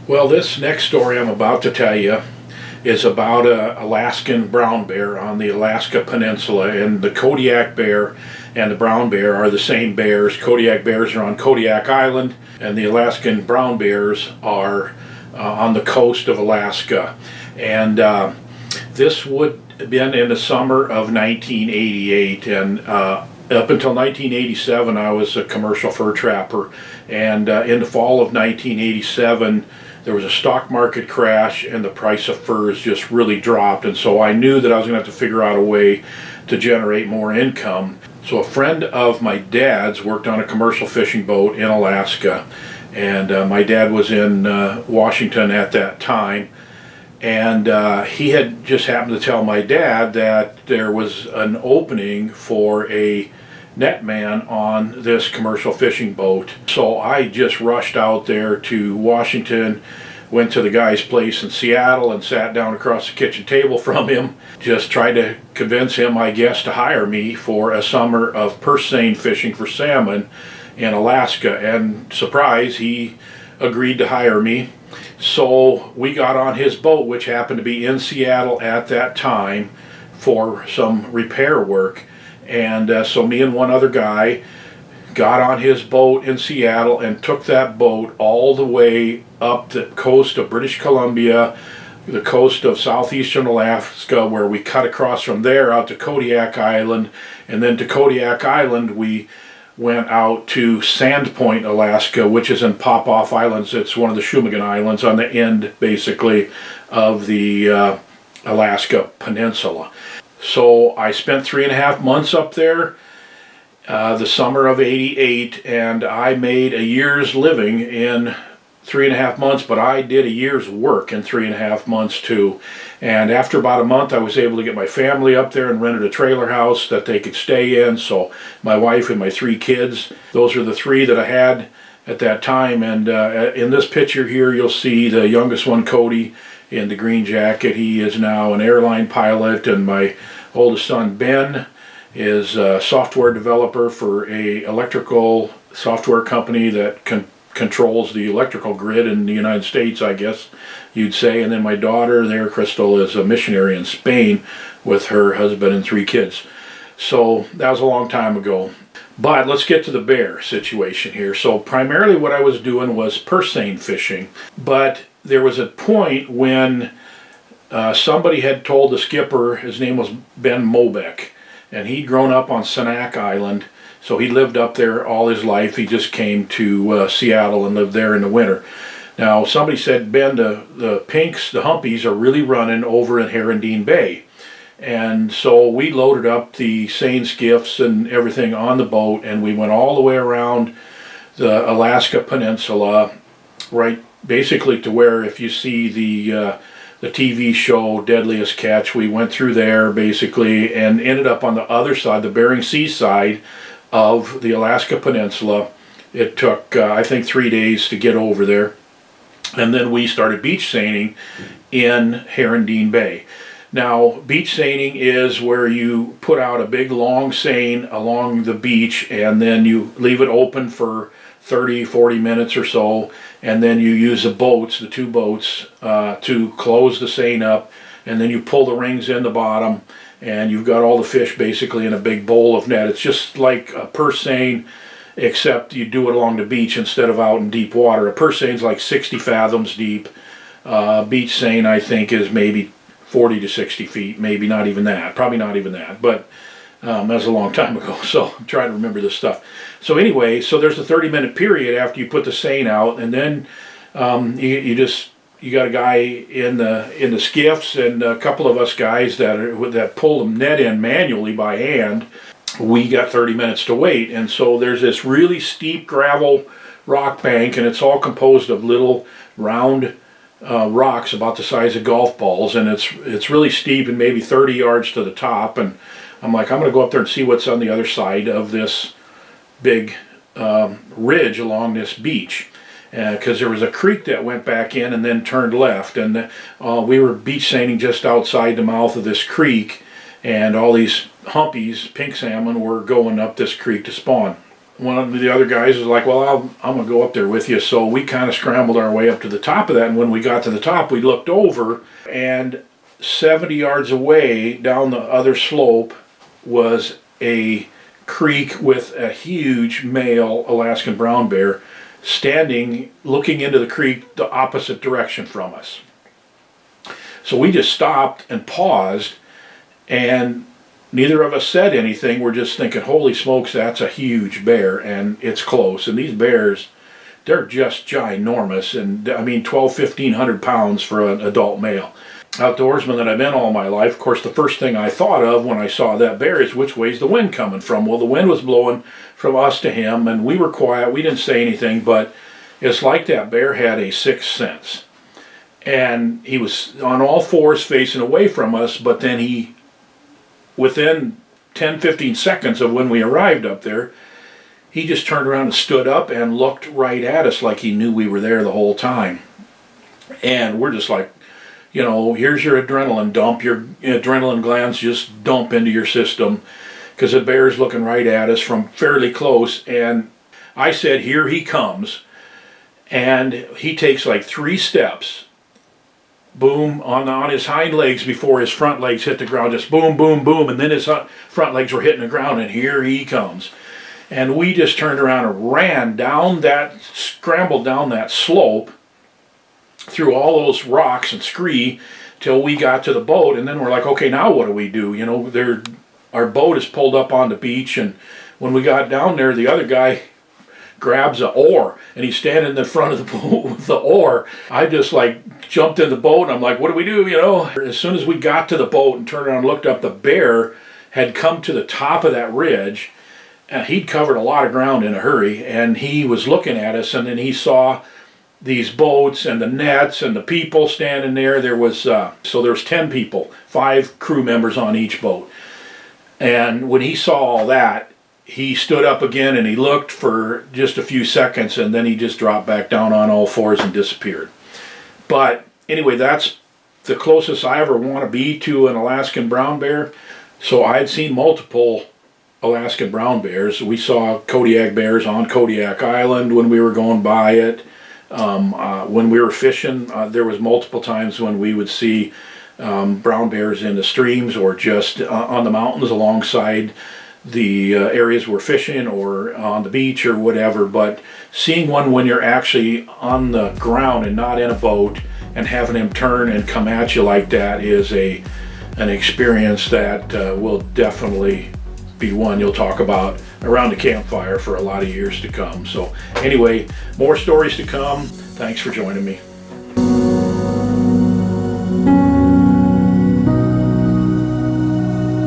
Well, this next story I'm about to tell you is about a Alaskan brown bear on the Alaska Peninsula, and the Kodiak bear and the brown bear are the same bears. Kodiak bears are on Kodiak Island, and the Alaskan brown bears are on the coast of Alaska. And this would have been in the summer of 1988, and up until 1987 I was a commercial fur trapper, and in the fall of 1987 there was a stock market crash and the price of furs just really dropped, and so I knew that I was going to have to figure out a way to generate more income. So a friend of my dad's worked on a commercial fishing boat in Alaska, and my dad was in Washington at that time, and he had just happened to tell my dad that there was an opening for a netman on this commercial fishing boat. So I just rushed out there to Washington, went to the guy's place in Seattle and sat down across the kitchen table from him, just tried to convince him, I guess, to hire me for a summer of purse seine fishing for salmon in Alaska. And surprise, he agreed to hire me. So we got on his boat, which happened to be in Seattle at that time, for some repair work. And so me and one other guy got on his boat in Seattle and took that boat all the way up the coast of British Columbia, the coast of southeastern Alaska, where we cut across from there out to Kodiak Island, and then to Kodiak Island we went out to Sandpoint, Alaska, which is in Popoff Islands. It's one of the Shumagon Islands on the end, basically, of the Alaska Peninsula. So I spent 3.5 months up there, the summer of '88, and I made a year's living in 3.5 months, but I did a year's work in 3.5 months too. And after about a month I was able to get my family up there and rented a trailer house that they could stay in. So my wife and my 3 kids, those are the 3 that I had at that time. And in this picture here you'll see the youngest one, Cody, in the green jacket. He is now an airline pilot, and my oldest son, Ben, is a software developer for a electrical software company that controls the electrical grid in the United States, I guess you'd say. And then my daughter there, Crystal, is a missionary in Spain with her husband and 3 kids. So that was a long time ago. But let's get to the bear situation here. So primarily what I was doing was purse seine fishing, but there was a point when somebody had told the skipper, his name was Ben Mobeck, and he'd grown up on Sanak Island, so he lived up there all his life. He just came to Seattle and lived there in the winter. Now somebody said, Ben, the pinks, the humpies, are really running over in Herondine Bay. And so we loaded up the seine skiffs and everything on the boat, and we went all the way around the Alaska Peninsula, right basically to where, if you see the TV show Deadliest Catch, we went through there basically and ended up on the other side, the Bering Sea side of the Alaska Peninsula. It took I think 3 days to get over there, and then we started beach seining in Herondine Bay. Now, beach seining is where you put out a big long seine along the beach, and then you leave it open for 30-40 minutes or so, and then you use the boats, the 2 boats, to close the seine up, and then you pull the rings in the bottom, and you've got all the fish basically in a big bowl of net. It's just like a purse seine, except you do it along the beach instead of out in deep water. A purse seine is like 60 fathoms deep. Beach seine, I think, is maybe 40 to 60 feet, maybe not even that, probably not even that, but that was a long time ago, so I'm trying to remember this stuff. So anyway, so there's a 30-minute period after you put the seine out, and then you got a guy in the skiffs, and a couple of us guys that pull the net in manually by hand. We got 30 minutes to wait, and so there's this really steep gravel rock bank, and it's all composed of little round rocks about the size of golf balls, and it's really steep and maybe 30 yards to the top. And I'm like, I'm going to go up there and see what's on the other side of this big ridge along this beach, because there was a creek that went back in and then turned left, and we were beach seining just outside the mouth of this creek, and all these humpies, pink salmon, were going up this creek to spawn. one of the other guys was like, well, I'm going to go up there with you. So we kind of scrambled our way up to the top of that. And when we got to the top, we looked over, and 70 yards away down the other slope was a creek with a huge male Alaskan brown bear standing, looking into the creek the opposite direction from us. So we just stopped and paused, and neither of us said anything. We're just thinking, holy smokes, that's a huge bear, and it's close. And these bears, they're just ginormous, and I mean 1,500 pounds for an adult male. Outdoorsman that I've been all my life, of course, the first thing I thought of when I saw that bear is, which way's the wind coming from? Well, the wind was blowing from us to him, and we were quiet. We didn't say anything, but it's like that bear had a sixth sense. And he was on all fours facing away from us, but then he, within 10-15 seconds of when we arrived up there, he just turned around and stood up and looked right at us like he knew we were there the whole time. And we're just like, you know, here's your adrenaline dump. Your adrenaline glands just dump into your system because the bear's looking right at us from fairly close. And I said, here he comes. And he takes like 3 steps, boom, on his hind legs before his front legs hit the ground, just boom, boom, boom. And then his front legs were hitting the ground, and here he comes. And we just turned around and ran down that, scrambled down that slope through all those rocks and scree till we got to the boat. And then we're like, okay, now what do we do? You know, our boat is pulled up on the beach, and when we got down there, the other guy grabs an oar, and he's standing in the front of the boat with the oar. I just like jumped in the boat, and I'm like, what do we do? You know, as soon as we got to the boat and turned around and looked up, the bear had come to the top of that ridge, and he'd covered a lot of ground in a hurry, and he was looking at us, and then he saw these boats and the nets and the people standing there. There was 10 people, 5 crew members on each boat. And when he saw all that, he stood up again and he looked for just a few seconds, and then he just dropped back down on all fours and disappeared. But anyway, that's the closest I ever want to be to an Alaskan brown bear. So I had seen multiple Alaskan brown bears. We saw Kodiak bears on Kodiak Island when we were going by it. When we were fishing, there was multiple times when we would see brown bears in the streams or just on the mountains alongside the areas we're fishing, or on the beach or whatever. But seeing one when you're actually on the ground and not in a boat, and having him turn and come at you like that is an experience that will definitely be one you'll talk about around the campfire for a lot of years to come. So anyway, more stories to come. Thanks for joining me.